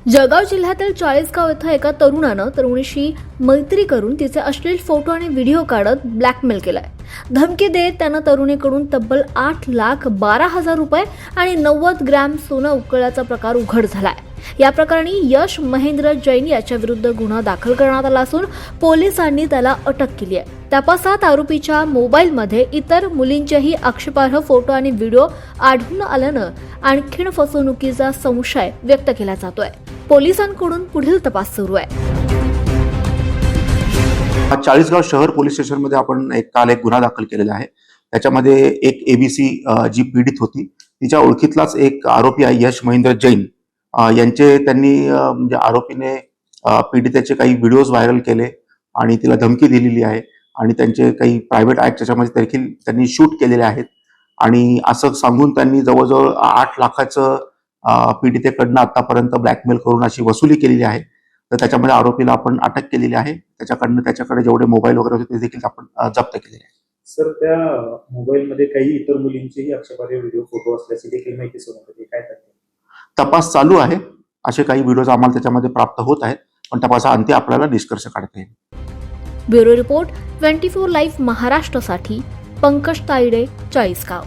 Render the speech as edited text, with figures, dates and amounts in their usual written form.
जळगाव जिल्ह्यातील चाळीसगाव येथे एका तरुणानं तरुणीशी मैत्री करून तिचे अश्लील फोटो आणि व्हिडिओ काढत ब्लॅकमेल केलाय। धमकी देत त्यानं तरुणीकडून तब्बल 8,12,000 रुपये आणि 90 ग्रॅम सोनं उकळल्याचा प्रकार उघड झालाय। या प्रकरणी यश महेंद्र जैन याच्या विरुद्ध गुन्हा दाखल करण्यात आला असून पोलिसांनी त्याला अटक केली आहे। तपासात आरोपीच्या मोबाईलमध्ये इतर मुलींचेही आक्षेपार्ह फोटो आणि व्हिडिओ आढळून आल्यानं आणखीन फसवणुकीचा संशय व्यक्त केला जातोय। पोलिसांकडून पुढील तपास सुरू आहे। चाळीसगाव शहर पोलीस स्टेशनमध्ये आपण काल एक गुन्हा दाखल केलेला आहे। त्याच्यामध्ये एक एबीसी जी पीडित होती तिच्या ओळखीतलाच एक आरोपी आहे यश महेंद्र जैन यांचे त्यांनी म्हणजे आरोपीने पीडितेचे काही व्हिडिओज व्हायरल केले आणि तिला धमकी दिलेली आहे आणि त्यांचे काही प्रायव्हेट ॲक्ट त्याच्यामध्ये देखील त्यांनी शूट केलेले आहेत आणि असं सांगून त्यांनी जवळजवळ 8 लाखाचं पीडितेकडनं आतापर्यंत ब्लॅकमेल करून अशी वसुली केलेली आहे। तर त्याच्यामध्ये आरोपीला आपण अटक केलेली आहे। त्याच्याकडे जेवढे मोबाईल वगैरे होते ते देखील आपण जप्त केलेले आहे। सर, त्या मोबाईलमध्ये काही इतर मुलींचेही आक्षेपार्ह व्हिडिओ फोटो असल्याची देखील माहिती समोर आली, काय तथ्य? तपास चालू आहे। असे काही व्हिडिओज आम्हाला त्याच्यामध्ये प्राप्त होत आहेत, पण तपासाअंती आपल्याला निष्कर्ष काढता येईल। ब्युरो रिपोर्ट 24 लाईव्ह महाराष्ट्रासाठी पंकज तायडे, चाळीसगाव।